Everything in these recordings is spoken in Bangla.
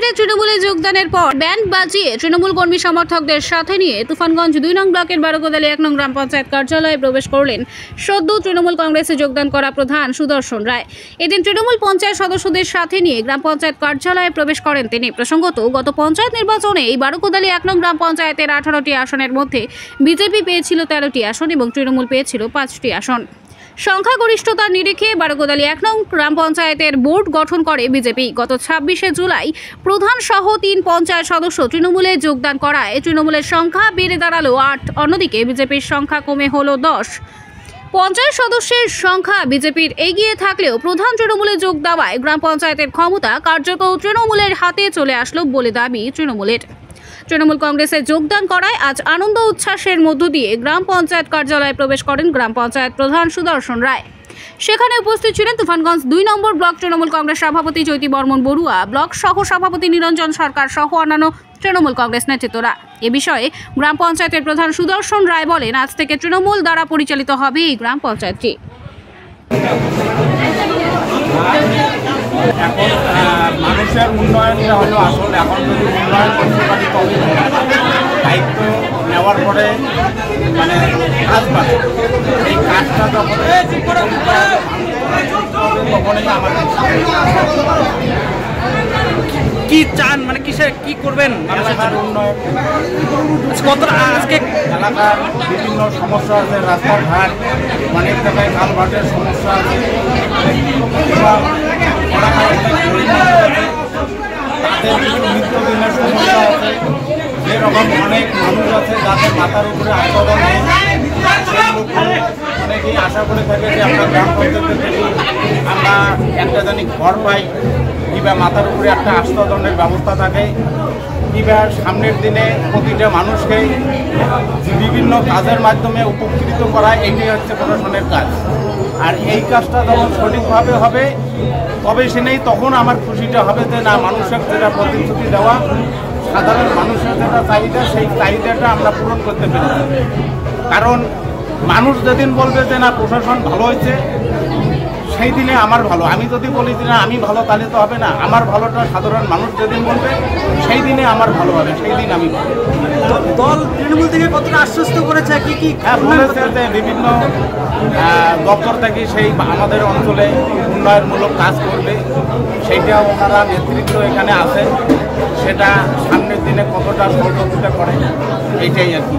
শিবিরে তৃণমূলে যোগদানের পর ব্যান্ড বাজিয়ে তৃণমূল কর্মী সমর্থকদের সাথে নিয়ে তুফানগঞ্জ ২ নং ব্লকের বারোকোদালি ১ নং গ্রাম পঞ্চায়েত কার্যালয়ে প্রবেশ করলেন সদ্য তৃণমূল কংগ্রেসে যোগদান করা প্রধান সুদর্শন রায়। এদিন তৃণমূল পঞ্চায়েত সদস্যদের সাথে নিয়ে গ্রাম পঞ্চায়েত কার্যালয়ে প্রবেশ করেন তিনি। প্রসঙ্গত, গত পঞ্চায়েত নির্বাচনে এই বারোকোদালি ১ নং গ্রাম পঞ্চায়েতের ১৮টি আসনের মধ্যে বিজেপি পেয়েছিল ১৩টি আসন এবং তৃণমূল পেয়েছিল ৫টি আসন। সংখ্যাগরিষ্ঠতার নিরিখে বারোকোদালি ১ নং গ্রাম পঞ্চায়েতের বোর্ড গঠন করে বিজেপি। গত ২৬শে জুলাই প্রধান সহ ৩ পঞ্চায়েত সদস্য তৃণমূলে যোগদান করায় তৃণমূলের সংখ্যা বেড়ে দাঁড়ালো ৮। অন্যদিকে বিজেপির সংখ্যা কমে হলো ১০। পঞ্চায়েত সদস্যের সংখ্যা বিজেপির এগিয়ে থাকলেও প্রধান তৃণমূলে যোগ দেওয়ায় গ্রাম পঞ্চায়েতের ক্ষমতা কার্যত তৃণমূলের হাতে চলে আসলো বলে দাবি তৃণমূলের। তৃণমূল কংগ্রেসে যোগদান করায় আজ আনন্দ উচ্ছ্বাসের মধ্য দিয়ে গ্রাম পঞ্চায়েত কার্যালয়ে প্রবেশ করেন গ্রাম পঞ্চায়েত প্রধান সুদর্শন রায়। সেখানে উপস্থিত ছিলেন তুফানগঞ্জ ২ নম্বর ব্লক তৃণমূল কংগ্রেস সভাপতি জ্যোতি বর্মন বড়ুয়া, ব্লক সহ সভাপতি নিরঞ্জন সরকার সহ অন্যান্য তৃণমূল কংগ্রেস নেতৃত্বরা। এ বিষয়ে গ্রাম পঞ্চায়েতের প্রধান সুদর্শন রায় বলেন, আজ থেকে তৃণমূল দ্বারা পরিচালিত হবে এই গ্রাম পঞ্চায়েতটি। এখন মানুষের উন্নয়নটা হলো আসলে, এখন যদি উন্নয়ন করতে পারি তবে দায়িত্ব নেওয়ার পরে মানে কাজ পাবে। এই কাজটা তখনই আমাদের কি চান, মানে কি করবেন এলাকার উন্নয়ন। কত আজকে এলাকার বিভিন্ন সমস্যা আছে, রাস্তাঘাট, অনেক জায়গায় কালভার্টের সমস্যা আছে, তাদের কিছু নিত্যদিনের সমস্যা আছে, যেরকম অনেক মানুষ আছে যাদের মাথার উপরে আন্দোলন নেই, অনেকেই আশা করে থাকে যে আমরা গ্রাম পঞ্চায়েতের থেকে আমরা একটা জানি ঘর পাই, কিংবা মাথার উপরে একটা আস্থাদণ্ডের ব্যবস্থা থাকে, কিংবা সামনের দিনে প্রতিটা মানুষকে বিভিন্ন কাজের মাধ্যমে উপকৃত করা, এইটাই হচ্ছে প্রশাসনের কাজ। আর এই কাজটা যখন সঠিকভাবে হবে তবে তখন আমার খুশিটা হবে যে না, মানুষের যেটা প্রতিশ্রুতি দেওয়া, সাধারণ মানুষের যেটা চাহিদা, সেই চাহিদাটা আমরা পূরণ করতে পেরেছি। কারণ মানুষ যেদিন বলবে যে না প্রশাসন ভালো হয়েছে, সেই দিনে আমার ভালো। আমি যদি বলি যে না আমি ভালো, তাহলে তো হবে না। আমার ভালোটা সাধারণ মানুষ যেদিন বলবে সেই দিনে আমার ভালো হবে, সেই দিন আমি ভালো। দল তৃণমূল থেকে কতটা আশ্বস্ত করেছে, কি বলেছে যে বিভিন্ন দপ্তর থেকে সেই আমাদের অঞ্চলে উন্নয়নমূলক কাজ করবে, সেইটা ওনারা নেতৃত্ব এখানে আছে, সেটা সামনের দিনে কতটা সহযোগিতা করে এইটাই আর কি।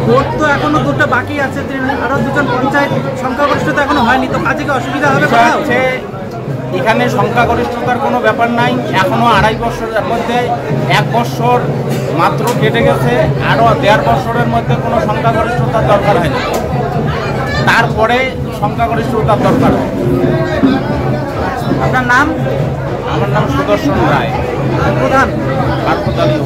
ভোট তো এখনো 2টা বাকি আছে, আরো 2জন পঞ্চায়েত সংখ্যাগরিষ্ঠতা এখনো হয়নি, তো কাজে কি অসুবিধা হবে? এখানে সংখ্যাগরিষ্ঠতার কোনো ব্যাপার নাই, এখনো 2.5 বছরের মধ্যে 1 বছর মাত্র কেটে গেছে, আরও 1.5 বছরের মধ্যে কোনো সংখ্যাগরিষ্ঠতার দরকার হয় না, তারপরে সংখ্যাগরিষ্ঠতার দরকার হয়। আপনার নাম? আমার নাম সুদর্শন রায়, প্রধান বারোকোদালি।